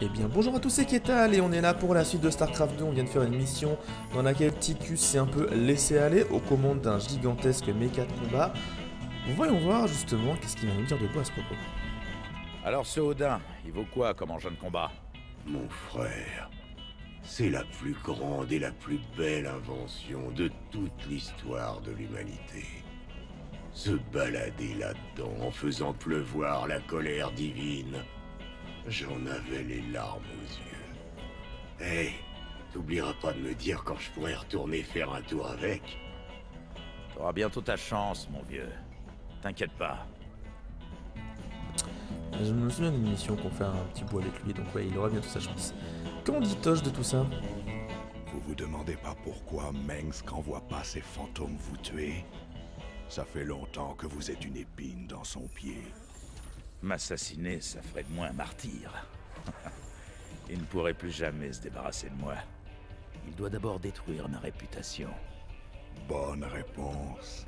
Eh bien bonjour à tous, c'est Ketal et on est là pour la suite de StarCraft 2. On vient de faire une mission dans laquelle Ticus s'est un peu laissé aller aux commandes d'un gigantesque méca de combat. Voyons voir justement qu'est-ce qu'il va nous dire de beau à ce propos. Alors ce Odin, il vaut quoi comme engin de combat? Mon frère, c'est la plus grande et la plus belle invention de toute l'histoire de l'humanité. Se balader là-dedans en faisant pleuvoir la colère divine, j'en avais les larmes aux yeux. Hey, t'oublieras pas de me dire quand je pourrais retourner faire un tour avec? T'auras bientôt ta chance, mon vieux. T'inquiète pas. Je me souviens d'une mission qu'on fait un petit bout avec lui, donc ouais, il aura bientôt sa chance. Comment dit Tosh de tout ça? Vous vous demandez pas pourquoi Mengsk envoie pas ses fantômes vous tuer? Ça fait longtemps que vous êtes une épine dans son pied. M'assassiner, ça ferait de moi un martyr. Il ne pourrait plus jamais se débarrasser de moi. Il doit d'abord détruire ma réputation. Bonne réponse.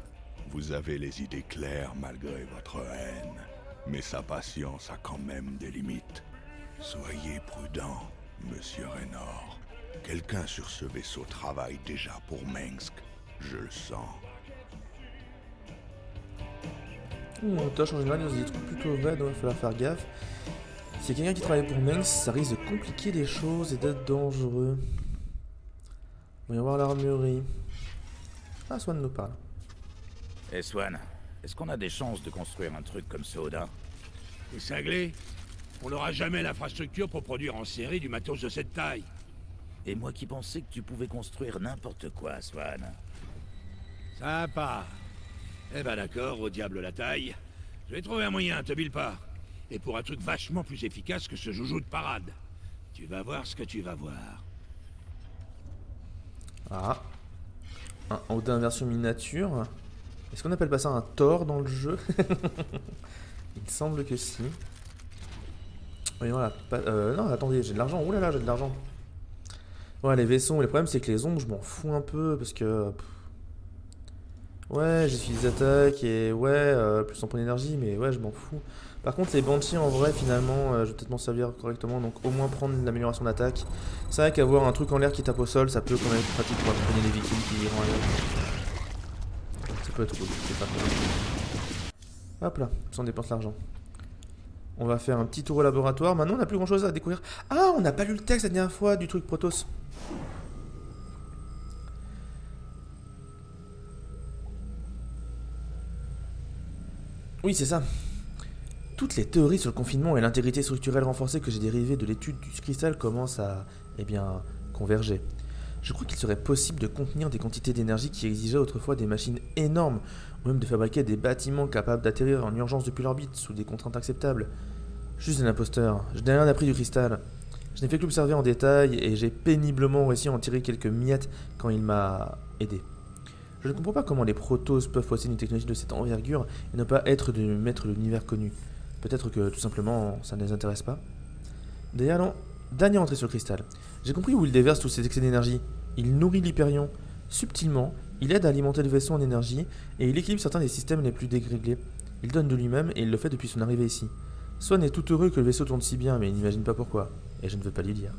Vous avez les idées claires malgré votre haine. Mais sa patience a quand même des limites. Soyez prudent, Monsieur Raynor. Quelqu'un sur ce vaisseau travaille déjà pour Mengsk. Je le sens. Tosh en général il a des trucs plutôt vrais, donc il va falloir faire gaffe. S'il y a quelqu'un qui travaille pour Mengsk, ça risque de compliquer les choses et d'être dangereux. Voyons voir l'armurerie. Ah, Swan nous parle. Eh Swan, est-ce qu'on a des chances de construire un truc comme ce Odin? T'es cinglé? On n'aura jamais l'infrastructure pour produire en série du matos de cette taille. Et moi qui pensais que tu pouvais construire n'importe quoi, Swan. Sympa. Eh ben d'accord, au diable la taille. Je vais trouver un moyen, te bile pas. Et pour un truc vachement plus efficace que ce joujou de parade. Tu vas voir ce que tu vas voir. Ah. Un Odin version miniature. Est-ce qu'on appelle pas ça un Thor dans le jeu? Il semble que si. Voyons là. Non, attendez, j'ai de l'argent. Ouh là là, j'ai de l'argent. Ouais, les vaisseaux, le problème c'est que les ombres, je m'en fous un peu parce que. Ouais, j'ai fait des attaques et ouais, plus en point d'énergie, mais ouais, je m'en fous. Par contre, les Banshees en vrai, finalement, je vais peut-être m'en servir correctement, donc au moins prendre l'amélioration d'attaque. C'est vrai qu'avoir un truc en l'air qui tape au sol, ça peut quand même être pratique pour accompagner les vikings qui iront ailleurs. Ça peut être cool, c'est pas trop. Hop là, on dépense l'argent. On va faire un petit tour au laboratoire. Maintenant, on n'a plus grand chose à découvrir. Ah, on n'a pas lu le texte la dernière fois du truc Protoss. Oui, c'est ça. Toutes les théories sur le confinement et l'intégrité structurelle renforcée que j'ai dérivées de l'étude du cristal commencent à, eh bien, converger. Je crois qu'il serait possible de contenir des quantités d'énergie qui exigeaient autrefois des machines énormes, ou même de fabriquer des bâtiments capables d'atterrir en urgence depuis l'orbite sous des contraintes acceptables. Juste un imposteur, je n'ai rien appris du cristal. Je n'ai fait que l'observer en détail et j'ai péniblement réussi à en tirer quelques miettes quand il m'a aidé. Je ne comprends pas comment les Protoss peuvent posséder une technologie de cette envergure et ne pas être de maître de l'univers connu. Peut-être que tout simplement ça ne les intéresse pas. D'ailleurs non, dernière entrée sur le cristal. J'ai compris où il déverse tous ces excès d'énergie. Il nourrit l'Hyperion. Subtilement, il aide à alimenter le vaisseau en énergie et il équilibre certains des systèmes les plus déréglés. Il donne de lui-même et il le fait depuis son arrivée ici. Swan est tout heureux que le vaisseau tourne si bien, mais il n'imagine pas pourquoi. Et je ne veux pas lui dire.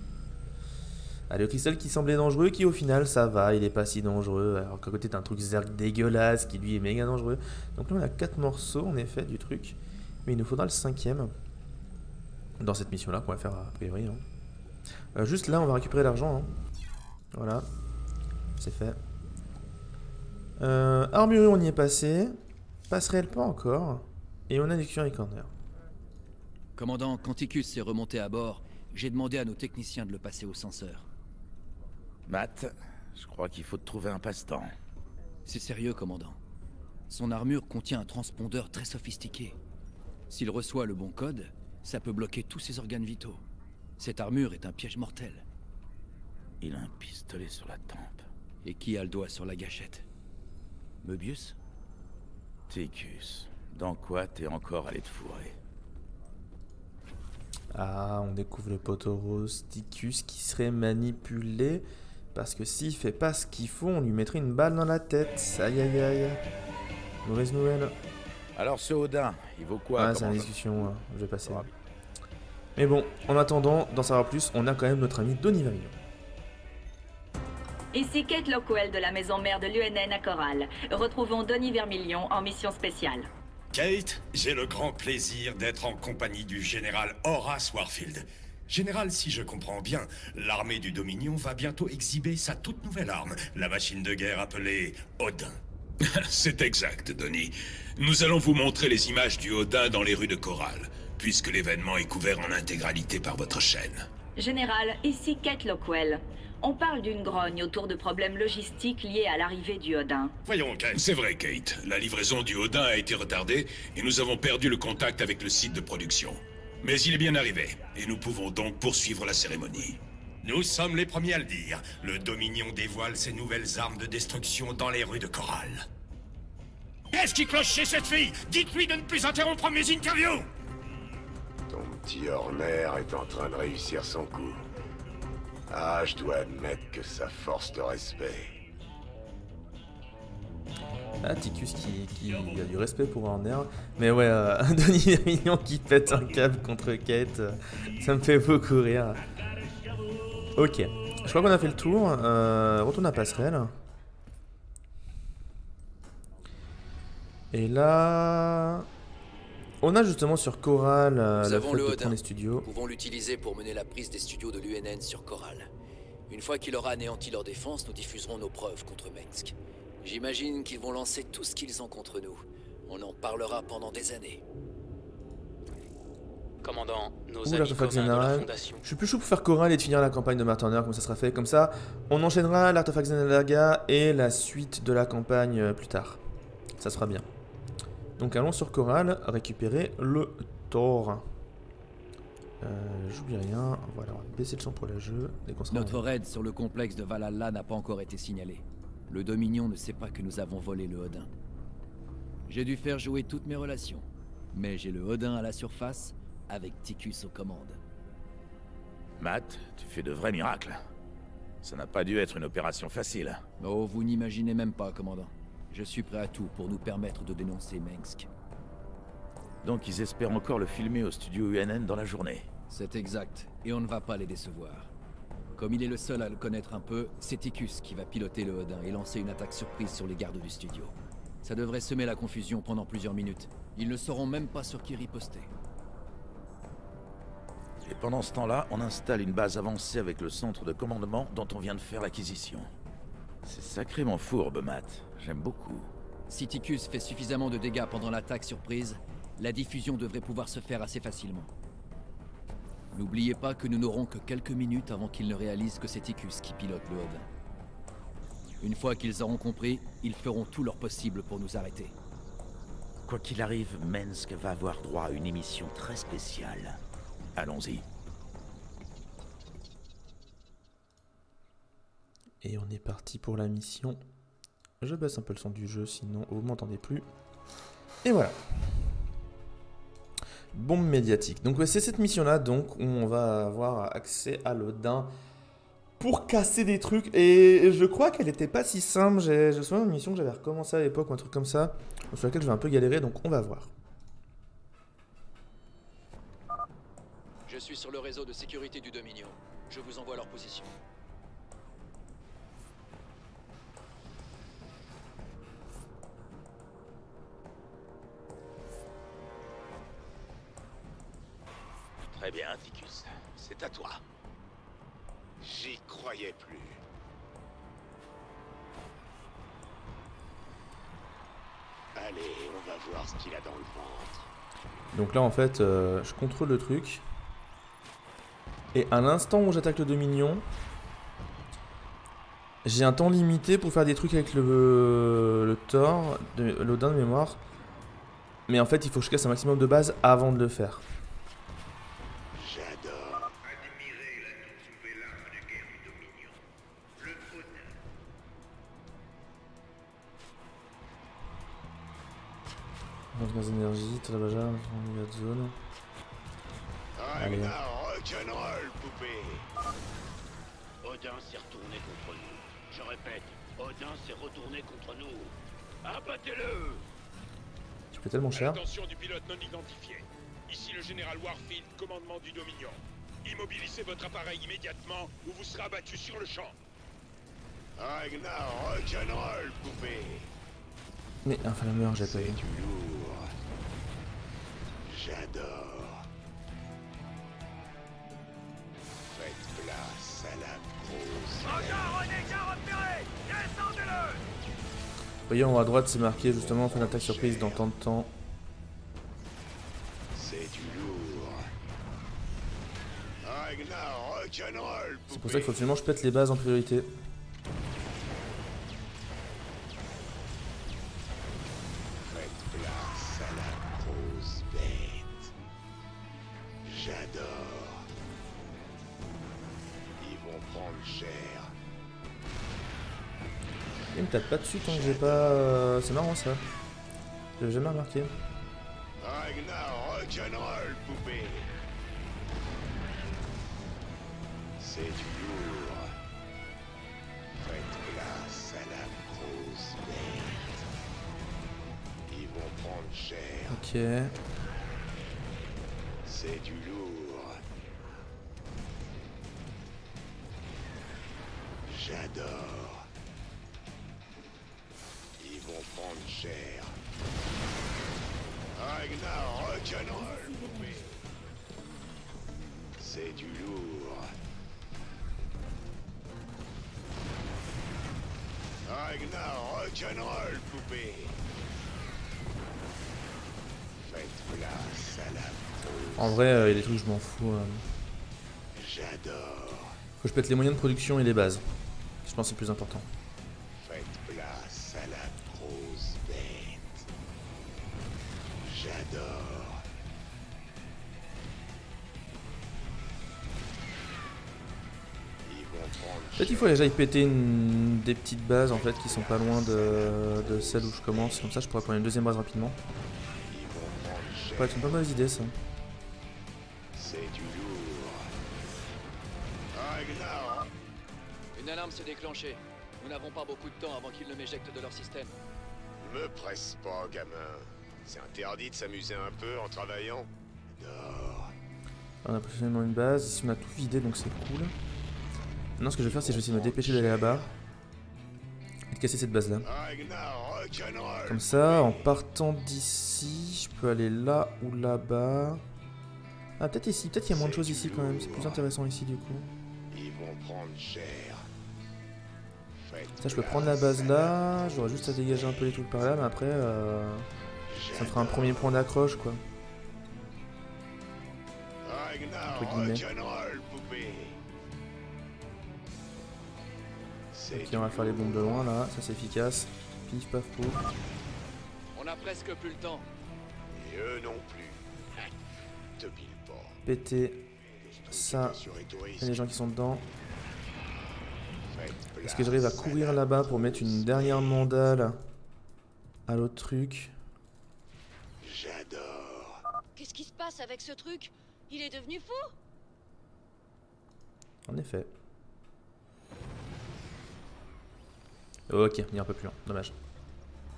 Allez, le cristal qui semblait dangereux, qui au final ça va, il est pas si dangereux. Alors qu'à côté t'as un truc zerg dégueulasse qui lui est méga dangereux. Donc là on a 4 morceaux en effet du truc. Mais il nous faudra le 5ème. Dans cette mission là qu'on va faire a priori. Hein. Juste là on va récupérer l'argent. Hein. Voilà. C'est fait. Armurerie on y est passé. Passerelle pas encore. Et on a des Curie Corner. Commandant, Canticus est remonté à bord. J'ai demandé à nos techniciens de le passer au censeur. Matt, je crois qu'il faut te trouver un passe-temps. C'est sérieux, commandant. Son armure contient un transpondeur très sophistiqué. S'il reçoit le bon code, ça peut bloquer tous ses organes vitaux. Cette armure est un piège mortel. Il a un pistolet sur la tempe. Et qui a le doigt sur la gâchette? Möbius? Ticus, dans quoi t'es encore allé te fourrer? Ah, on découvre le poteau rose Ticus qui serait manipulé. Parce que s'il fait pas ce qu'il faut, on lui mettrait une balle dans la tête. Aïe aïe aïe. Mauvaise nouvelle. Alors ce Odin, il vaut quoi Ah, comme c'est une engin? discussion, je vais passer. Mais bon, en attendant d'en savoir plus, on a quand même notre ami Denis Vermillon. Ici Kate Lockwell de la maison mère de l'UNN à Coral. Retrouvons Denis Vermillon en mission spéciale. Kate, j'ai le grand plaisir d'être en compagnie du général Horace Warfield. Général, si je comprends bien, l'armée du Dominion va bientôt exhiber sa toute nouvelle arme, la machine de guerre appelée Odin. C'est exact, Denis. Nous allons vous montrer les images du Odin dans les rues de Coral, puisque l'événement est couvert en intégralité par votre chaîne. Général, ici Kate Lockwell. On parle d'une grogne autour de problèmes logistiques liés à l'arrivée du Odin. Voyons, Kate. C'est vrai, Kate. La livraison du Odin a été retardée et nous avons perdu le contact avec le site de production. Mais il est bien arrivé, et nous pouvons donc poursuivre la cérémonie. Nous sommes les premiers à le dire. Le Dominion dévoile ses nouvelles armes de destruction dans les rues de Coral. Qu'est-ce qui cloche chez cette fille? Dites-lui de ne plus interrompre mes interviews! Ton petit Horner est en train de réussir son coup. Ah, je dois admettre que ça force le respect. Ah, Ticus qui a du respect pour Warner. Mais ouais, Denis Vermillon qui pète un câble contre Kate, ça me fait beaucoup rire. Ok, je crois qu'on a fait le tour. Retourne à passerelle. Et là... On a justement sur Coral le fait de prendre les studios. Nous pouvons l'utiliser pour mener la prise des studios de l'UNN sur Coral. Une fois qu'il aura anéanti leur défense, nous diffuserons nos preuves contre Mengsk. J'imagine qu'ils vont lancer tout ce qu'ils ont contre nous. On en parlera pendant des années. Commandant, nos Ouh, amis l'artefact communs de la général. Fondation. Je suis plus chaud pour faire Coral et de finir la campagne de Martin Turner, comme ça sera fait. Comme ça, on enchaînera l'artefact Xenalaga et la suite de la campagne plus tard. Ça sera bien. Donc allons sur Coral, récupérer le Thor. J'oublie rien. Voilà, on va baisser le son pour le jeu. Notre raid sur le complexe de Valhalla n'a pas encore été signalé. Le Dominion ne sait pas que nous avons volé le Odin. J'ai dû faire jouer toutes mes relations. Mais j'ai le Odin à la surface, avec Ticus aux commandes. Matt, tu fais de vrais miracles. Ça n'a pas dû être une opération facile. Oh, vous n'imaginez même pas, commandant. Je suis prêt à tout pour nous permettre de dénoncer Mengsk. Donc ils espèrent encore le filmer au studio UNN dans la journée. C'est exact, et on ne va pas les décevoir. Comme il est le seul à le connaître un peu, c'est Ticus qui va piloter le Odin et lancer une attaque surprise sur les gardes du studio. Ça devrait semer la confusion pendant plusieurs minutes. Ils ne sauront même pas sur qui riposter. Et pendant ce temps-là, on installe une base avancée avec le centre de commandement dont on vient de faire l'acquisition. C'est sacrément fourbe, Matt. J'aime beaucoup. Si Ticus fait suffisamment de dégâts pendant l'attaque surprise, la diffusion devrait pouvoir se faire assez facilement. N'oubliez pas que nous n'aurons que quelques minutes avant qu'ils ne réalisent que c'est Ticus qui pilote le Odin. Une fois qu'ils auront compris, ils feront tout leur possible pour nous arrêter. Quoi qu'il arrive, Mengsk va avoir droit à une émission très spéciale. Allons-y. Et on est parti pour la mission. Je baisse un peu le son du jeu, sinon vous m'entendez plus. Et voilà. Bombe médiatique. Donc ouais, c'est cette mission-là donc où on va avoir accès à l'Odin pour casser des trucs. Et je crois qu'elle n'était pas si simple. Je me souviens d'une mission que j'avais recommencé à l'époque ou un truc comme ça, sur laquelle je vais un peu galérer, donc on va voir. Je suis sur le réseau de sécurité du Dominion. Je vous envoie leur position. Très bien, Ticus. C'est à toi. J'y croyais plus. Allez, on va voir ce qu'il a dans le ventre. Donc là en fait, je contrôle le truc. Et à l'instant où j'attaque le Dominion, j'ai un temps limité pour faire des trucs avec le Thor, l'Odin de mémoire. Mais en fait, il faut que je casse un maximum de base avant de le faire. J'adore. Admirez la toute nouvelle arme de guerre du Dominion, le Odin. Gaz énergie, Talabaja, de zone. I'm a rock'n'roll, poupée. Odin s'est retourné contre nous. Je répète, Odin s'est retourné contre nous. Abattez-le! Tu fais tellement cher. Attention du pilote non identifié. Ici le général Warfield, commandement du Dominion. Immobilisez votre appareil immédiatement ou vous serez abattu sur le champ. Ragnar rock'n'roll, poupée. Mais un flammeur, j'ai pas C'est vu. du lourd. J'adore. Faites place à la prose. Voyez en haut à droite, c'est marqué justement fin d'attaque surprise dans tant de temps. C'est du lourd. Ragnar rock'n'roll, C'est pour ça qu'il faut absolument que je pète les bases en priorité. Faites place à la grosse bête. J'adore. Ils vont prendre cher. Il me tape pas dessus tant que j'ai pas... C'est marrant ça. J'avais jamais remarqué. Ragnar rock'n'roll, poupée. C'est du lourd. Faites place à la grosse bête. Ils vont prendre cher. Ok. C'est du lourd. J'adore. Ils vont prendre cher. Ragnar rock'n'roll, poupée. C'est du lourd. Ragnar rock'n'roll, poupée. Faites place à la prose. En vrai, il y a des trucs, je m'en fous. J'adore. Faut que je pète les moyens de production et les bases. Je pense que c'est le plus important. Faites place à la grosse bête. J'adore. Ils vont prendre Peut-être qu'il faut que j'aille péter des petites bases en fait qui sont pas loin de celle où je commence. Comme ça, je pourrais prendre une deuxième base rapidement. Ils vont prendre Ça cher. pourrait être une bonne idée ça. C'est du lourd. Ragnar. Une alarme s'est déclenchée. Nous n'avons pas beaucoup de temps avant qu'ils ne m'éjectent de leur système. Me presse pas, gamin. C'est interdit de s'amuser un peu en travaillant. Dors. On a précisément une base. Ici, on a tout vidé donc c'est cool. Maintenant, ce que je vais faire, c'est que je vais essayer de me dépêcher d'aller là-bas et de casser cette base là. Ragnar rock'n'roll. Comme ça, en partant d'ici, je peux aller là ou là-bas. Ah, peut-être ici. Peut-être qu'il y a moins de choses ici quand même. C'est plus intéressant ici du coup. Ils vont prendre cher. Faites Ça, je peux prendre la base là. J'aurais juste à dégager un peu les trucs par là, mais après, ça me fera un premier point d'accroche quoi. Ragnar Entre guillemets. rock'n'roll, poupée. C'est Ok, on va faire les bombes de loin là. Ça, c'est efficace. Pif, paf, pouf. On a presque plus le temps. Et eux non plus. Te pile pas. Péter ça. Sur les Et touristes. les gens qui sont dedans. Faites Est-ce que j'arrive à place courir la là-bas pour mettre une dernière mandale à l'autre truc? J'adore. Qu'est-ce qui se passe avec ce truc? Il est devenu fou? En effet. Ok, il est un peu plus lent, dommage.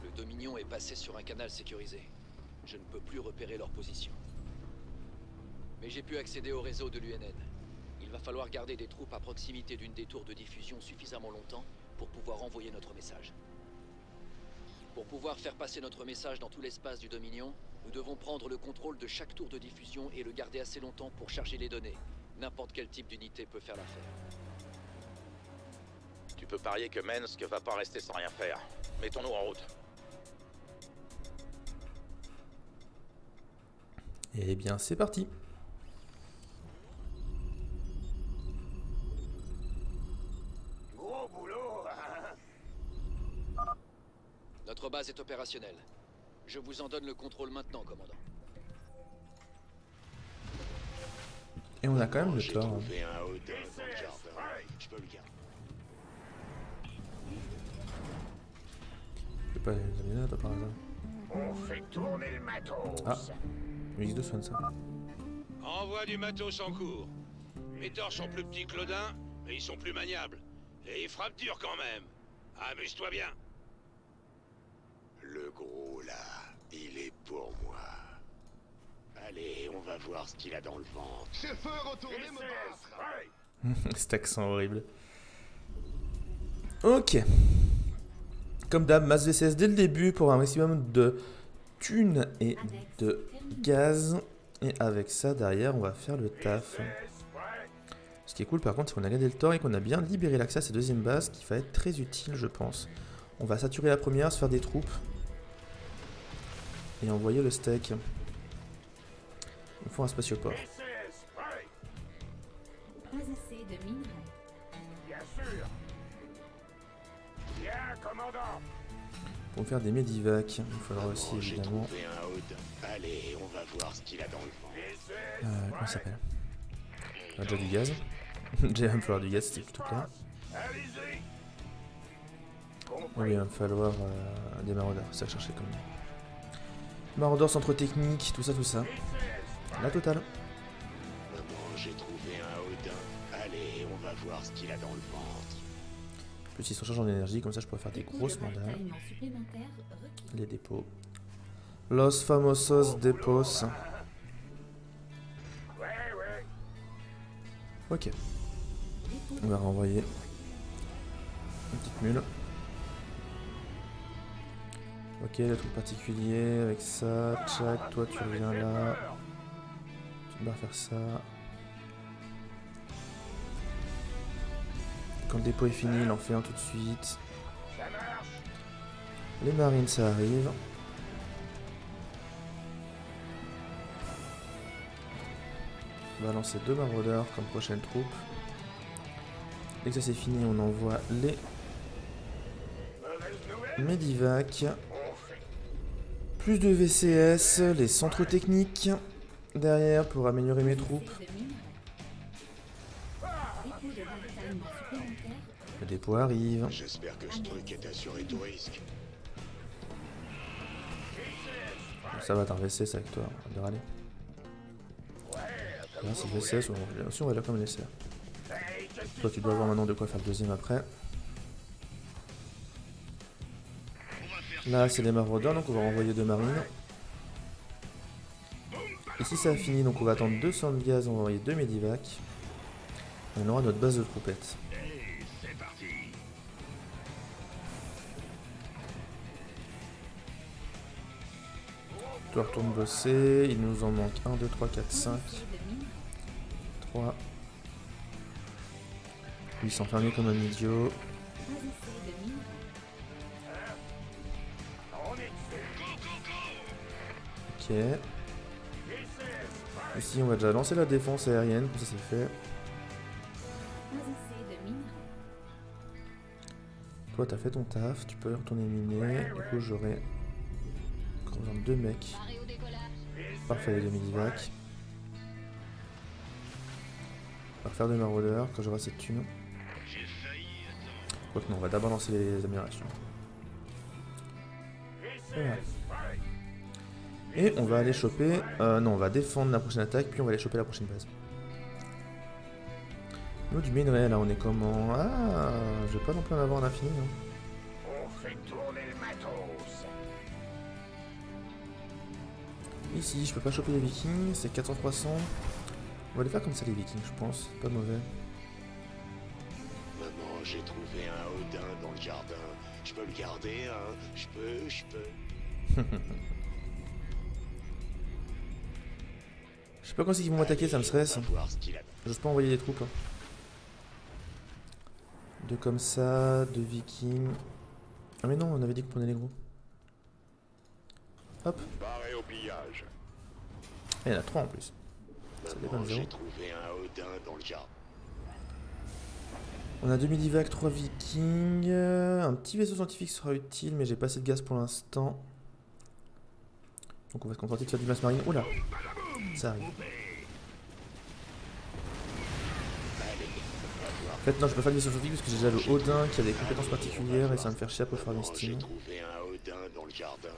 Le Dominion est passé sur un canal sécurisé. Je ne peux plus repérer leur position. Mais j'ai pu accéder au réseau de l'UNN. Il va falloir garder des troupes à proximité d'une des tours de diffusion suffisamment longtemps pour pouvoir envoyer notre message. Pour pouvoir faire passer notre message dans tout l'espace du Dominion, nous devons prendre le contrôle de chaque tour de diffusion et le garder assez longtemps pour charger les données. N'importe quel type d'unité peut faire l'affaire. Tu peux parier que Mensk va pas rester sans rien faire. Mettons-nous en route. Eh bien, c'est parti. Gros boulot, hein. Notre base est opérationnelle. Je vous en donne le contrôle maintenant, commandant. Et on a quand même le J'ai tort. trouvé un Odin dans le jardin. Je peux le garder. Je peux pas les amener là, toi, par hasard. On fait tourner le matos. Ah, musique de Swan, ça. Envoie du matos en cours. Les torches sont plus petits que l'Odin, mais ils sont plus maniables. Et ils frappent dur quand même. Amuse-toi bien. Le gros là, il est pour moi. Allez, on va voir ce qu'il a dans le ventre. Chef, retournez me battre. Cet accent horrible. Ok. Comme d'hab, masse VCS dès le début pour un maximum de thunes et de gaz. Et avec ça, derrière, on va faire le taf. Ce qui est cool par contre, c'est qu'on a gagné le tort et qu'on a bien libéré l'accès à cette deuxième base qui va être très utile, je pense. On va saturer la première, se faire des troupes. Et envoyer le steak. Il faut un spatioport. Pas assez de minerais. Bien sûr. Bien, commandant. Pour faire des medivacs, il faudra aussi J'ai évidemment... trouvé un Odin. Allez, on va voir ce qu'il a dans le ventre. comment il s'appelle? On a déjà du gaz. Déjà il va me falloir du gaz, c'était plutôt clair. Oui, il va me falloir des maraudeurs, c'est ça que je cherchais comme nom. Maraudeurs, centre technique, tout ça, tout ça. La totale. Maman, j'ai trouvé un Odin. Allez, on va voir ce qu'il a dans le ventre. En plus, ils se rechargent en énergie, comme ça je pourrais faire des grosses mandats. Les dépôts. Los famosos depos. Ok. On va renvoyer une petite mule. Ok, le truc particulier avec ça. Tchac, toi tu reviens là. Tu vas faire ça. Quand le dépôt est fini, il en fait un tout de suite. Les marines, ça arrive. On va lancer 2 maraudeurs comme prochaine troupe. Dès que ça c'est fini, on envoie les Medivac. Plus de VCS, les centres techniques derrière pour améliorer mes troupes. Le dépôt arrive. J'espère que ce truc est assuré tout risque. Ça va, t'as un VCS avec toi, on va dire allez. Là, c'est le VCS, on va là comme LSR. Toi, tu dois avoir maintenant de quoi faire le deuxième après. Là, c'est les maraudeurs, donc on va renvoyer 2 marines. Ici, ça a fini, donc on va attendre 200 de gaz, on va envoyer 2 medivac. Et on aura notre base de troupettes. Toi, retourne bosser. Il nous en manque 1, 2, 3, 4, 5. 3. Lui, il s'enferme comme un idiot. Ok. Ici, on va déjà lancer la défense aérienne, comme ça c'est fait. Toi, t'as fait ton taf, tu peux retourner miner. Du coup, j'aurai besoin de 2 mecs. Parfait, les 2 medivac. On va refaire des maraudeurs quand j'aurai cette thune. Quoique non, on va d'abord lancer les améliorations. Voilà. Et on va aller choper... non, on va défendre la prochaine attaque, puis on va aller choper la prochaine base. Nous, du minerai, là, on est comment? Ah, je vais pas non plus en avoir en infini. Hein. On fait tourner le matos. Ici, je peux pas choper les vikings, c'est 400-300. On va les faire comme ça, les vikings, je pense. Pas mauvais. Maman, j'ai trouvé un Odin dans le jardin. Je peux le garder, hein? Je peux. Je sais pas quand c'est qu'ils vont m'attaquer, ça me stresse. J'ose pas envoyer des troupes. Hein. 2 comme ça, 2 vikings. Ah mais non, on avait dit qu'on prenait les gros. Hop. Barré au pillage. Et il y en a 3 en plus. Ça dépend de 0. J'ai trouvé un Odin dans le jardin. On a 2 medivac, 3 vikings. Un petit vaisseau scientifique sera utile, mais j'ai pas assez de gaz pour l'instant. Donc on va se contenter de faire du masse marine. Oula, ça arrive. En fait non, je peux pas faire du vaisseau scientifique parce que j'ai déjà le Odin qui a des compétences particulières et ça va me faire chier pour faire mes styles. J'ai trouvé un Odin dans le jardin.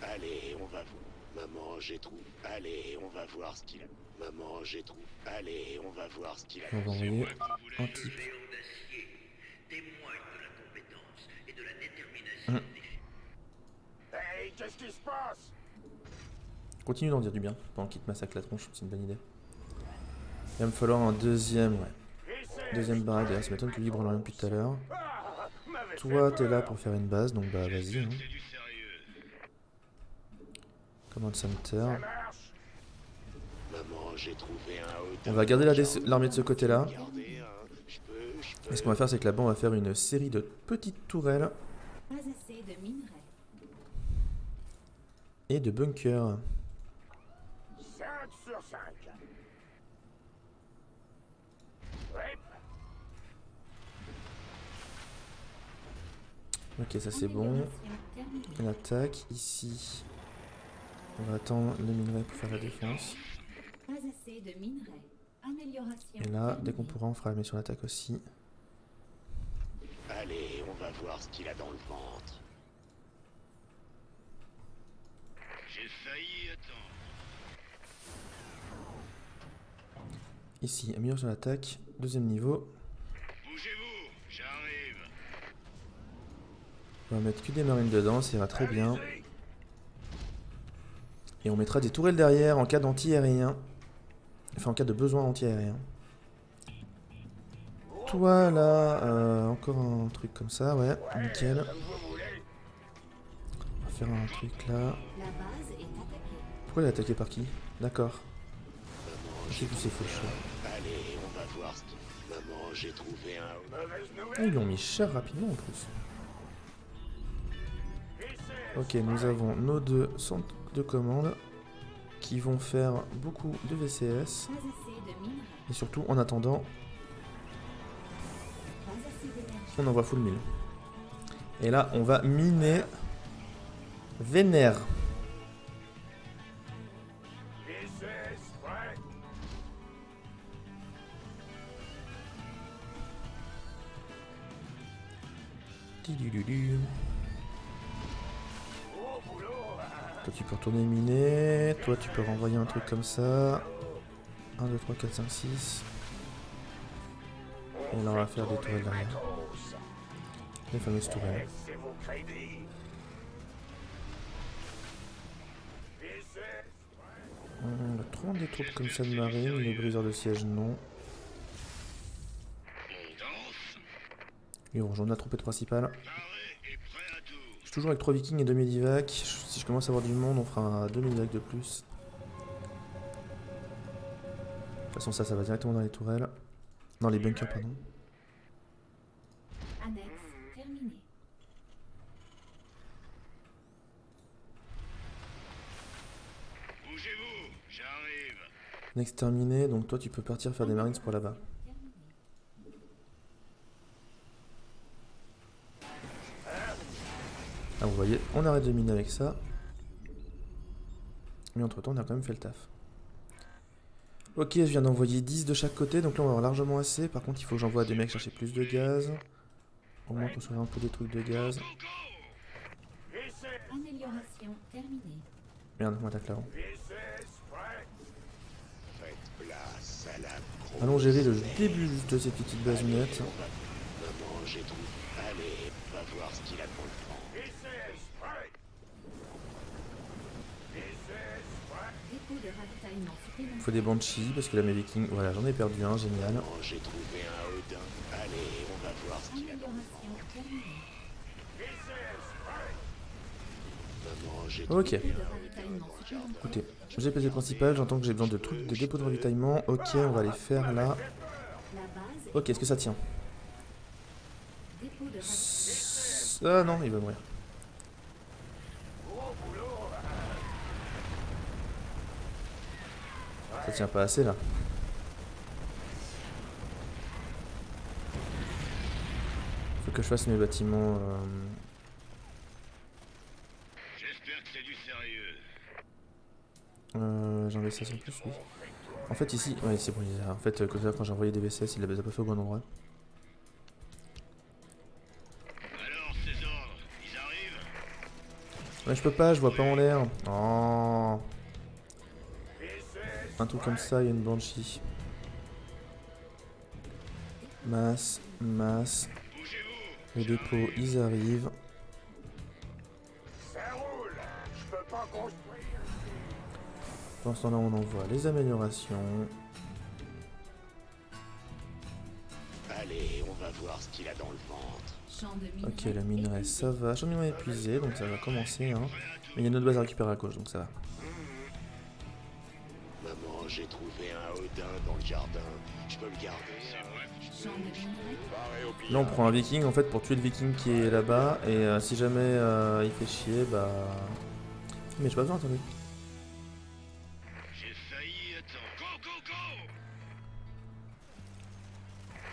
Allez, on va voir. Maman, j'ai trouvé. Allez, on va voir ce qu'il a. Maman, j'ai trouvé. Allez, on va voir ce qu'il a. On va envoyer un type. Hey, qu'est-ce qui se passe? Continue d'en dire du bien pendant qu'il te massacre la tronche, c'est une bonne idée. Il va me falloir un deuxième, ouais. Deuxième barrage, d'ailleurs ça m'étonne que lui il branle rien depuis tout à l'heure. Toi t'es là pour faire une base, donc bah vas-y. Hein. Command Center. On va garder l'armée de ce côté-là. Et ce qu'on va faire, c'est que là-bas, on va faire une série de petites tourelles. Et de bunkers. 5 sur 5. Ok, ça c'est bon. On attaque ici. On va attendre le minerai pour faire la défense. Et là, dès qu'on pourra, on fera la mission d'attaque aussi. Allez, on va voir ce qu'il a dans le ventre. J'ai failli attendre. Ici, amélioration d'attaque, deuxième niveau. Bougez-vous, j'arrive. On va mettre que des marines dedans, ça ira très bien. Et on mettra des tourelles derrière en cas d'anti-aérien. Enfin, en cas de besoin anti-aérien. Toi, là, encore un truc comme ça, ouais, nickel. On va faire un truc là. Pourquoi il est attaqué par qui? D'accord. J'ai vu ses faucheurs. Allez, on va voir ce qu'il... Maman, j'ai trouvé un... Ah, ils l'ont mis cher rapidement en plus. Ok, nous avons nos deux centres de commande qui vont faire beaucoup de VCS. Et surtout, en attendant, on envoie full 1000. Et là, on va miner Vénère. Toi tu peux retourner miner, toi tu peux renvoyer un truc comme ça. 1, 2, 3, 4, 5, 6. Et là on va faire des tourelles derrière. Les fameuses tourelles. On va prendre des troupes comme ça de marine, les briseurs de siège non. Et on rejoint la troupette principale. Je suis toujours avec 3 vikings et 2 medivacs. Si je commence à avoir du monde, on fera 2 medivacs de plus. De toute façon, ça va directement dans les tourelles. Dans les bunkers, pardon. Bougez-vous, j'arrive. Next terminé, donc toi tu peux partir faire des marines pour là-bas. Ah, vous voyez, on arrête de miner avec ça. Mais entre temps, on a quand même fait le taf. Ok, je viens d'envoyer 10 de chaque côté, donc là on va avoir largement assez. Par contre, il faut que j'envoie des mecs chercher plus de gaz. Au moins construire un peu des trucs de gaz. Amélioration terminée. Merde, on attaque là-haut. Allons gérer le début de ces petites basenettes. Maman, j'ai trouvé... Allez, on va voir ce qu'il a dans le ventre. Il faut des banshees parce que là mes vikings, voilà, j'en ai perdu un, génial. Maman, j'ai trouvé un Odin. Allez, on va voir ce qu'il a dans le ventre. Ok. Écoutez, GPC principal, j'entends que j'ai besoin de trucs de dépôt de ravitaillement. Ok, on va les faire là. Ok, est-ce que ça tient? Ah non, il va mourir. Ça tient pas assez là. Faut que je fasse mes bâtiments. J'espère que c'est du sérieux. J'en ai 16 en plus, oui. En fait, ici, ouais, c'est bon. En fait, quand j'ai envoyé des VCS, il les a pas fait au bon endroit. Alors, ces ordres, ils arrivent? Ouais, je peux pas, je vois pas en l'air. Oh. Un truc comme ça, il y a une banshee. Masse, masse. Les dépôts, ils arrivent. Pendant ce temps-là, on envoie les améliorations. Allez, on va voir ce qu'il a dans le ventre. Ok, le minerai, ça va. Champ de minerai épuisé, donc ça va commencer. Hein. Mais il y a une autre base à récupérer à gauche, donc ça va. Maman, j'ai trouvé un Odin dans le jardin. Je peux le garder. Là, on prend un viking en fait pour tuer le viking qui est là-bas. Et si jamais il fait chier, bah. Mais j'ai pas besoin, attendez. J'ai failli attendre. Go, go, go!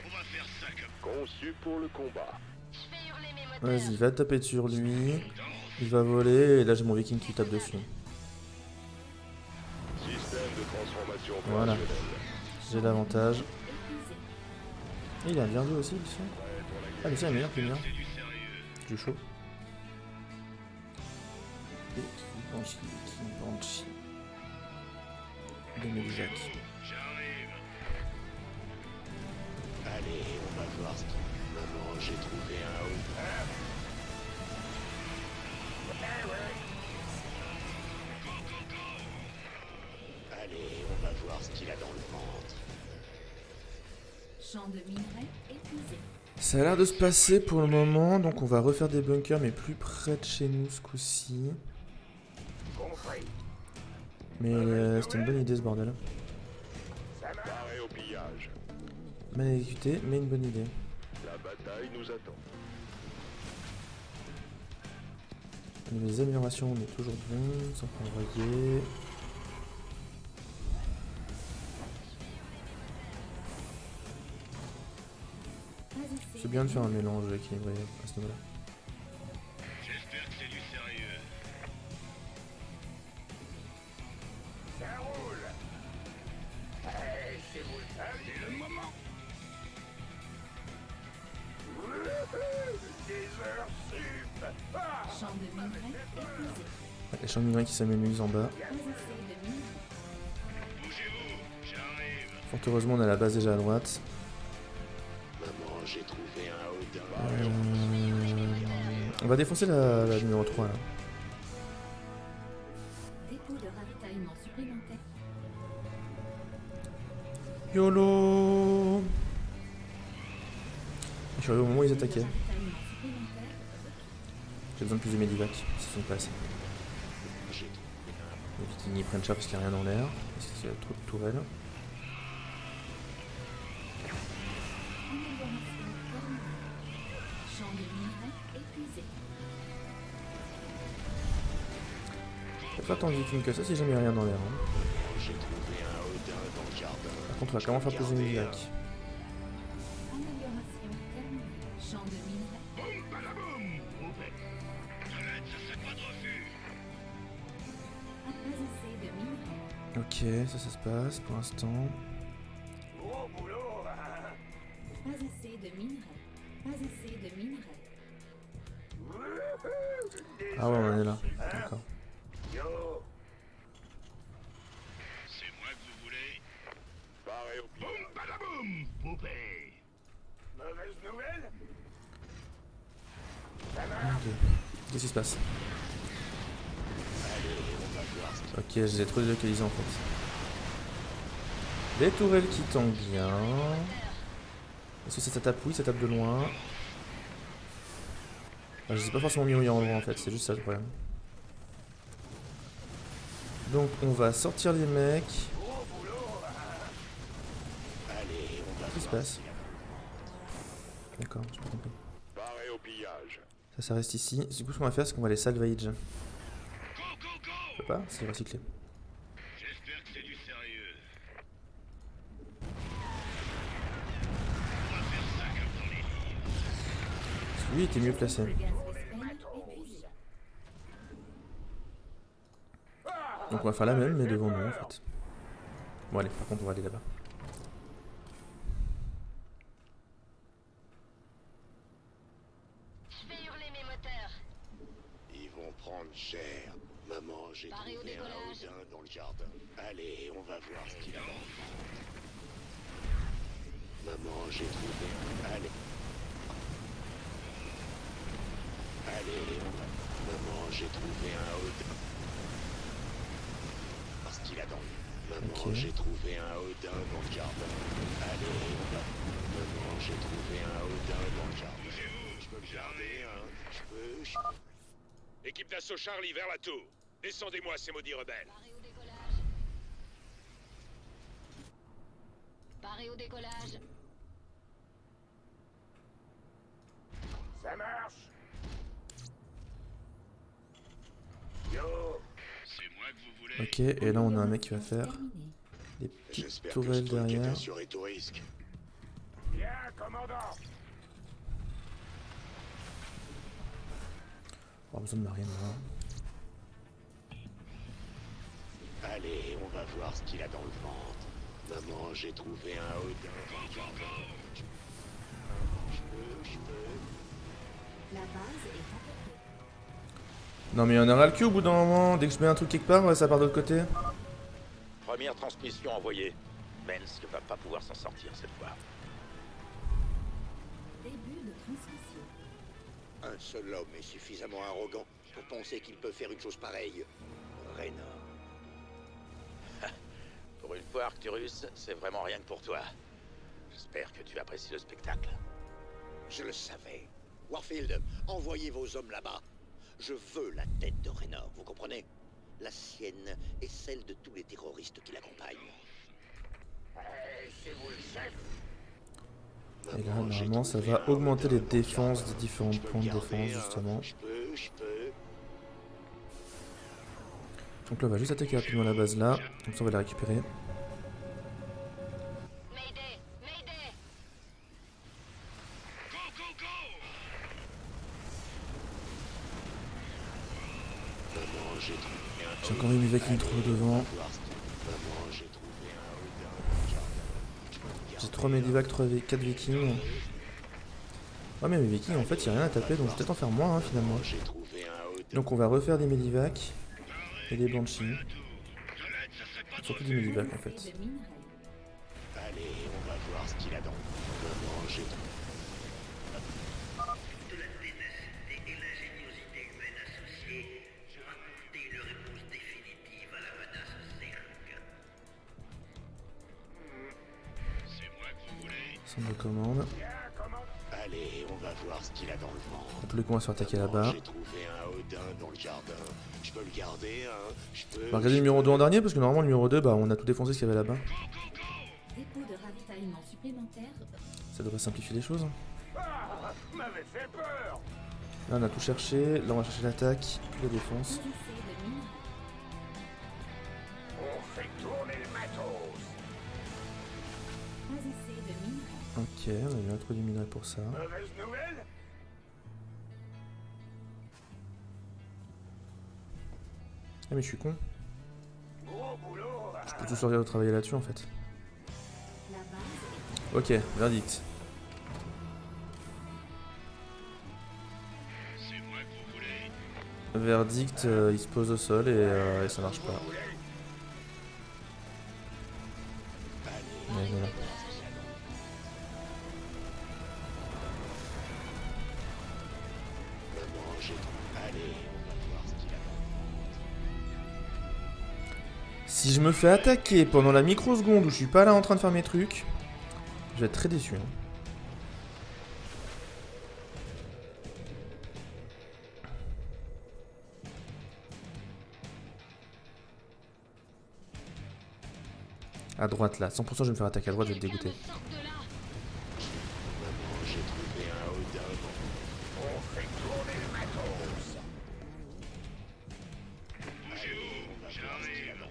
On va faire ça comme... Conçu pour le combat. Vas-y, va taper sur lui. Il va voler, et là j'ai mon viking qui tape dessus. Système de transformation. Voilà. J'ai l'avantage. Il a bien vu aussi, le sien. Ah, le sien est meilleur que le mien. Du chaud. Et qui Banshee. Demi-Jack. Allez, on va voir ce qu'il... Maman, j'ai trouvé un Odin. Allez, on va voir ce qu'il a dans le ventre. Champ de minerai épuisé. Ça a l'air de se passer pour le moment, donc on va refaire des bunkers, mais plus près de chez nous ce coup-ci. Mais c'était une bonne idée ce bordel. Paré au pillage. Mal exécuté, mais une bonne idée. La bataille nous attend. Les améliorations, on est toujours bon, sans envoyer. C'est bien de faire un mélange équilibré à ce niveau-là. J'espère que c'est du sérieux. Ça roule. Hey, c'est vous le moment. 10 heures sup. Champ de minerai épuisé. Ouais, les champs de minerai qui s'aménusent en bas. Bougez-vous, j'arrive. Fort heureusement, on a la base déjà à droite. Maman, j'ai trouvé un Odin. On va défoncer la numéro 3 là. Dépôt de ravitaillement supplémentaire. YOLO! Je suis arrivé au moment où ils attaquaient. J'ai besoin de plus de medivac, ça sont pas assez. Les vikings ils prennent cher parce qu'il n'y a rien dans l'air, parce qu'il y a trop de tourelles. Champ de minerai épuisé. Pas tant de vikings que ça si jamais il n'y a rien dans l'air. Hein. J'ai trouvé un Odin dans le jardin. Par contre, on va comment faire plus de medivac. Amélioration terminée. Champ de minerai. Boum, balaboum. Arrête, ça serait pas de refus. Pas assez de minerai. Ok, ça se passe pour l'instant. Gros boulot. Pas assez de minerai. Pas assez de minerai. Ah ouais, on en est là. D'accord. Yo. C'est moi que vous voulez. Paré au pillage. Boum, balaboum, poupée. Mauvaise nouvelle. Ok. Qu'est-ce qui se passe? Allez, on va voir ce qu'il... Ok, je les ai trop délocalisés en fait. Les tourelles qui tombent bien. Est-ce que ça tape? Oui, ça tape de loin. Ah, je les ai pas forcément mis au endroit en fait, c'est juste ça le problème. Donc on va sortir les mecs. Qu'est-ce qui se passe? D'accord, j'ai pas compris. Paré au pillage. Ça reste ici. Du coup, ce qu'on va faire, c'est qu'on va les salvage. Je peux pas, c'est recyclé. J'espère que c'est du sérieux. Parce que lui était mieux placé. Donc on va faire la même, mais devant nous en fait. Bon allez, par contre on va aller là-bas. Je vais hurler mes moteurs. Ils vont prendre cher. Maman, j'ai trouvé un Odin dans le jardin. Allez, on va voir ce qu'il a dans le ventre. Maman, j'ai trouvé... Allez. Allez, on va... Maman, j'ai trouvé un Odin. Parce qu'il a dans le... Maman, Ok. j'ai trouvé un Odin dans le jardin. Allez, on va... Maman, j'ai trouvé un Odin dans le jardin. Je peux le garder, hein. Je peux... Équipe d'assaut Charlie vers la tour. Descendez-moi ces maudits rebelles. Paré au décollage. Ça marche. Yo. C'est moi que vous voulez. Ok, et là on a un mec qui va faire des petites J'espère que tourelles ce truc est derrière. assuré tout risque. Bien, commandant. Pas besoin de marine là. Allez, on va voir ce qu'il a dans le ventre. Maman, j'ai trouvé un Odin dans le jardin. Je peux... La base est attaquée. Non mais il y en aura le cul au bout d'un moment. Dès que je mets un truc quelque part, ouais, ça part de l'autre côté. Première transmission envoyée. Mens ne va pas pouvoir s'en sortir cette fois. Début de transmission. Un seul homme est suffisamment arrogant pour penser qu'il peut faire une chose pareille. Raynor. Pour une fois, Arcturus, c'est vraiment rien que pour toi. J'espère que tu apprécies le spectacle. Je le savais. Warfield, envoyez vos hommes là-bas. Je veux la tête de Raynor, vous comprenez? La sienne et celle de tous les terroristes qui l'accompagnent. C'est vous le chef. Et là normalement ça va augmenter les défenses des différents points de défense justement. Je peux... Donc là on va juste attaquer rapidement la base là. Comme ça on va la récupérer. J'ai encore eu mes Vikings trop devant. J'ai 3 Medivac, 4 Vikings. Ouais mais mes Vikings en fait il n'y a rien à taper donc je vais peut-être en faire moins hein, finalement. Donc on va refaire des Medivac et des Banshees. Surtout des Medivac en fait. Allez, on va voir ce qu'il a dans le ventre. Maman, j'ai trouvé... Centre de commande. Allez, on va voir ce qu'il a dans le ventre. En tous les cas on va se faire attaquer là-bas. J'ai trouvé un Odin dans le jardin. Je peux le garder, hein. Je peux... On va regarder le numéro 2 en dernier parce que normalement le numéro 2 bah on a tout défoncé ce qu'il y avait là-bas. Dépôt de ravitaillement supplémentaire. Ça devrait simplifier les choses. Ah, m'avait fait peur. Là on a tout cherché, là on va chercher l'attaque, la défense. On fait tourner le matos. Pas assez de minerais. Ok, on a bien trouvé du minerai pour ça. Mauvaise nouvelle. Ah mais je suis con. Gros boulot. Je peux tout sortir de travailler là-dessus en fait. Ok, verdict. Verdict, il se pose au sol et ça marche pas. Mais voilà. Si je me fais attaquer pendant la microseconde où je suis pas là en train de faire mes trucs, je vais être très déçu. Hein. À droite là, 100% je vais me faire attaquer à droite, je vais être dégoûté. J'ai trouvé un Odin. On fait tourner le matos. J'arrive.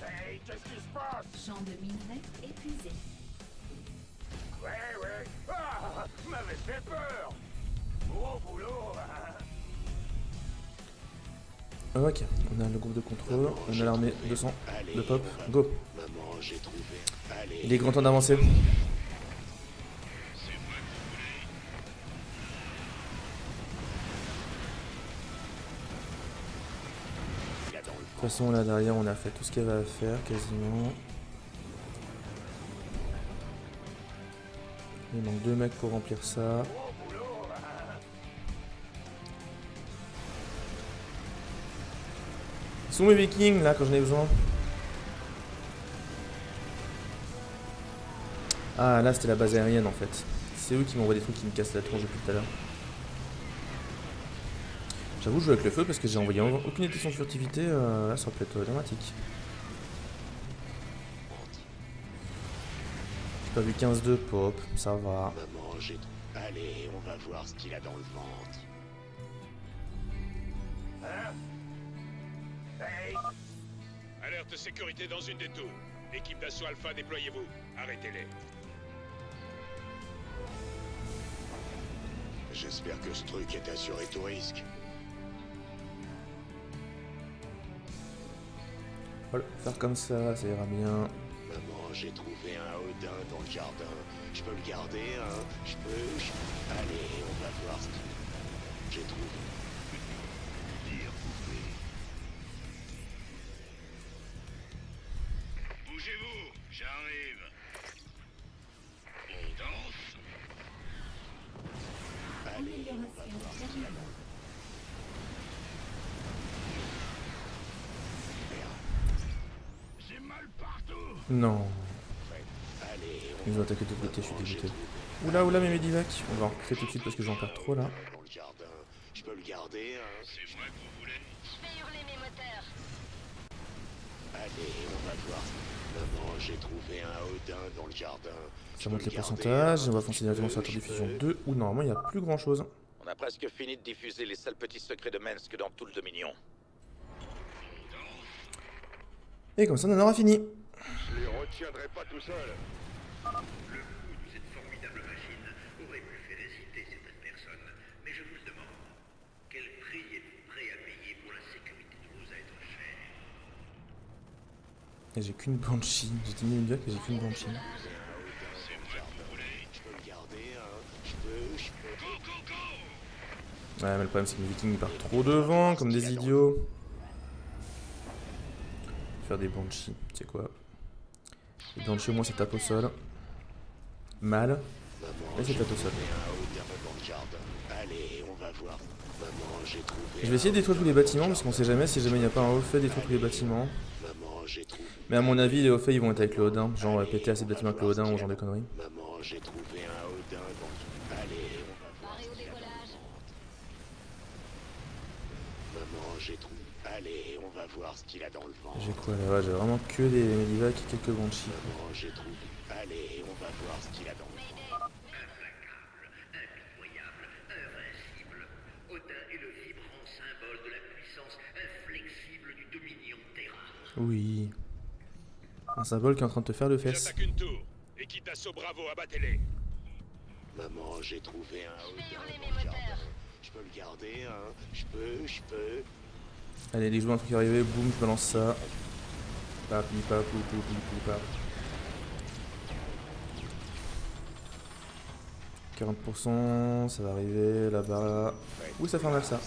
Hey, qu'est-ce qui se passe? Champ de minerais épuisé. Ouais. Ah, m'avait fait peur. Gros boulot. Ok, on a le groupe de contrôle, on a l'armée 200 de pop, go. Maman, j'ai trouvé. Allez. Il est grand temps d'avancer. De toute façon là derrière on a fait tout ce qu'il y avait à faire quasiment. Il manque 2 mecs pour remplir ça. Ils sont mes vikings là quand j'en ai besoin. Ah, là, c'était la base aérienne, en fait. C'est eux qui m'envoient des trucs qui me cassent la tronche depuis tout à l'heure. J'avoue, je joue avec le feu parce que j'ai envoyé aucune détection de furtivité. Là, ça peut être dramatique. J'ai pas vu 15-2 pop, ça va. Maman, allez, on va voir ce qu'il a dans le ventre. Hein? Hey! Alerte sécurité dans une des tours. Équipe d'assaut Alpha, déployez-vous. Arrêtez-les. J'espère que ce truc est assuré tout risque. Voilà, faire comme ça ira bien. Maman, j'ai trouvé un Odin dans le jardin. Je peux le garder, hein? Je peux... Allez, on va voir ce que j'ai trouvé. Dire poupée. Bougez-vous, j'arrive. On danse. Allez, on va voir ce qu'il a dans le Non. Ils ont attaqué de l'autre côté, je suis dégoûté. Oula, oula, mes Medivac. On va en recréer tout de suite parce que j'en perds trop là. Je peux le garder, hein? C'est moi que vous voulez. Je fais hurler mes moteurs. Allez, on va voir. Maman, j'ai trouvé un Odin dans le jardin. Ça monte les pourcentages. On va foncer directement sur la tour diffusion 2 où normalement il n'y a plus grand chose. On a presque fini de diffuser les sales petits secrets de Mensk dans tout le Dominion. Et comme ça, on en aura fini. Je les retiendrai pas tout seul. Le coût de cette formidable machine aurait pu faire hésiter certaines personnes, mais je vous le demande. Quel prix êtes-vous prêt à payer pour la sécurité de vos êtres chers? Et j'ai qu'une Banshee. J'ai 10 000 Medivac et j'ai qu'une Banshee. Ouais, mais le problème c'est que les Vikings ils partent trop devant, comme des idiots. Faire des Banshees, c'est quoi? Les Banshees au moins ça tape au sol. Mal. Et ça tape au sol. Je vais essayer de détruire tous les bâtiments parce qu'on sait jamais si jamais il n'y a pas un haut fait détruire tous les bâtiments. Mais à mon avis les hauts faits ils vont être avec le Odin. Genre péter assez de bâtiments avec le Odin ou genre des conneries. Maman, j'ai trouvé un Odin dans... Allez, on va voir ce qu'il y a dans le ventre. Maman, j'ai trouvé... Allez, on va voir ce qu'il a dans le ventre. J'ai quoi là? Ouais, j'ai vraiment que des Medivac et quelques Banshees. Maman, j'ai trouvé... Allez, on va voir ce qu'il a dans le ventre. Implacable, impitoyable, invincible. Odin est le vibrant symbole de la puissance inflexible du Dominion Terra. Oui. Un symbole qui est en train de te faire le fesse. J'attaque une tour. Équipe d'assaut Bravo, abattez-les. Maman, j'ai trouvé un Odin dans le jardin. Je peux le garder, hein? Je peux... Allez, les joueurs un truc qui est arrivé, boum, je balance ça. Papi, papou, poupi, poupa. 40%, ça va arriver là-bas. Où ça fait mal ça?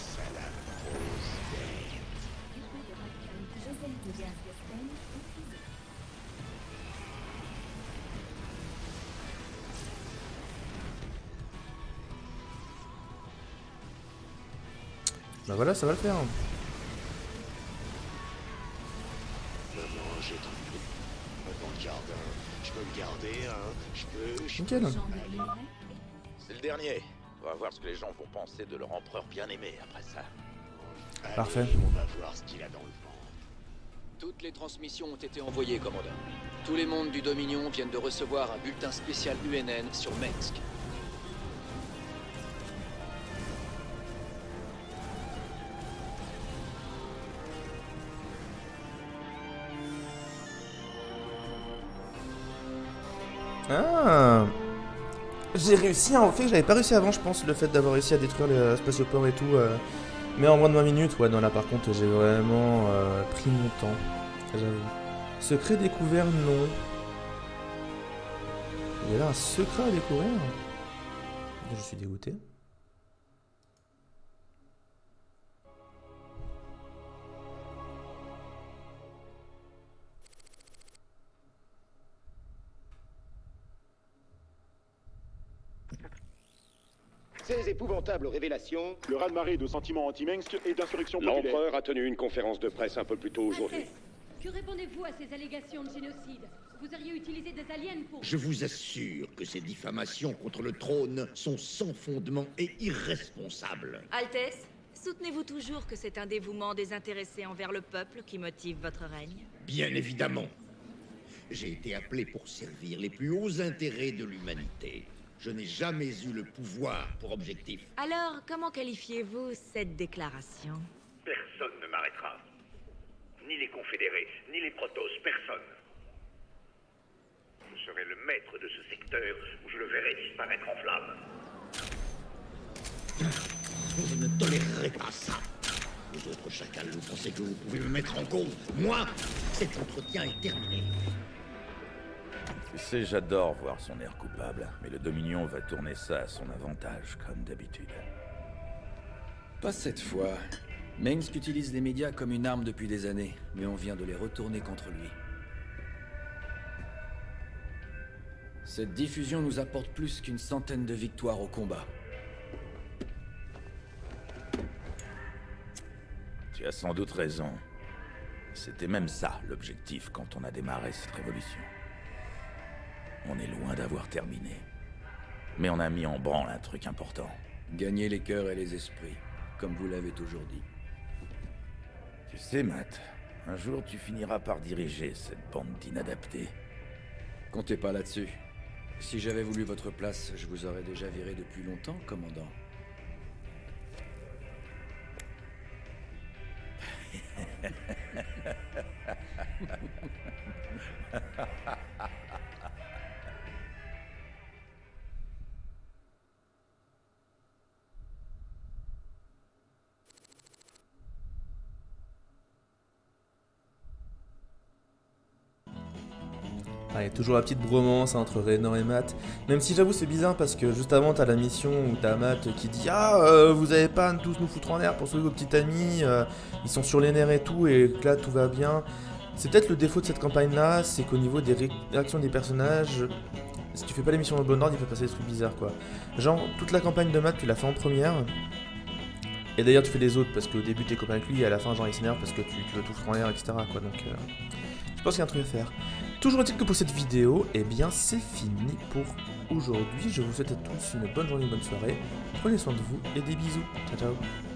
Bah voilà, ça va le faire. J'ai trouvé dans le jardin. Je peux le garder, hein? Je peux... Nickel. C'est le dernier. On va voir ce que les gens vont penser de leur empereur bien-aimé après ça. Allez, parfait. On va voir ce qu'il a dans le ventre. Toutes les transmissions ont été envoyées, commandant. Tous les mondes du Dominion viennent de recevoir un bulletin spécial UNN sur Mensk. Ah, j'ai réussi en fait que j'avais pas réussi avant, je pense, le fait d'avoir réussi à détruire les spatioports et tout. Mais en moins de 20 minutes, ouais, non, là par contre, j'ai vraiment pris mon temps, j'avoue. Secret découvert, non. Il y a là un secret à découvrir. Je suis dégoûté. Ces épouvantables révélations... Le raz-de-marée de sentiments anti-Mensk et d'insurrection populaire. L'empereur a tenu une conférence de presse un peu plus tôt aujourd'hui. Que répondez-vous à ces allégations de génocide? Vous auriez utilisé des aliens pour... Je vous assure que ces diffamations contre le trône sont sans fondement et irresponsables. Altesse, soutenez-vous toujours que c'est un dévouement désintéressé envers le peuple qui motive votre règne? Bien évidemment. J'ai été appelé pour servir les plus hauts intérêts de l'humanité. Je n'ai jamais eu le pouvoir pour objectif. Alors, comment qualifiez-vous cette déclaration? Personne ne m'arrêtera. Ni les confédérés, ni les Protoss, personne. Je serai le maître de ce secteur où je le verrai disparaître en flammes. Je ne tolérerai pas ça. Vous autres chacals, vous pensez que vous pouvez me mettre en cause? Moi, cet entretien est terminé. Tu sais, j'adore voir son air coupable, mais le Dominion va tourner ça à son avantage, comme d'habitude. Pas cette fois. Mengsk utilise les médias comme une arme depuis des années, mais on vient de les retourner contre lui. Cette diffusion nous apporte plus qu'une centaine de victoires au combat. Tu as sans doute raison. C'était même ça, l'objectif, quand on a démarré cette révolution. On est loin d'avoir terminé. Mais on a mis en branle un truc important. Gagner les cœurs et les esprits, comme vous l'avez toujours dit. Tu sais, Matt, un jour tu finiras par diriger cette bande d'inadaptés. Comptez pas là-dessus. Si j'avais voulu votre place, je vous aurais déjà viré depuis longtemps, commandant. Ah, il y a toujours la petite bromance entre Raynor et Matt. Même si j'avoue c'est bizarre parce que juste avant t'as la mission où t'as Matt qui dit ah vous avez pas à tous nous foutre en l'air pour sauver vos petits amis, ils sont sur les nerfs et tout et que là tout va bien. C'est peut-être le défaut de cette campagne là, c'est qu'au niveau des réactions des personnages, si tu fais pas les missions dans le bon ordre il peut passer des trucs bizarres quoi. Genre toute la campagne de Matt tu l'as fait en première. Et d'ailleurs tu fais les autres parce qu'au début t'es copain avec lui et à la fin genre il s'énerve parce que tu veux tout foutre en l'air etc quoi donc je pense qu'il y a un truc à faire. Toujours est-il que pour cette vidéo, eh bien c'est fini pour aujourd'hui. Je vous souhaite à tous une bonne journée, une bonne soirée. Prenez soin de vous et des bisous. Ciao ciao.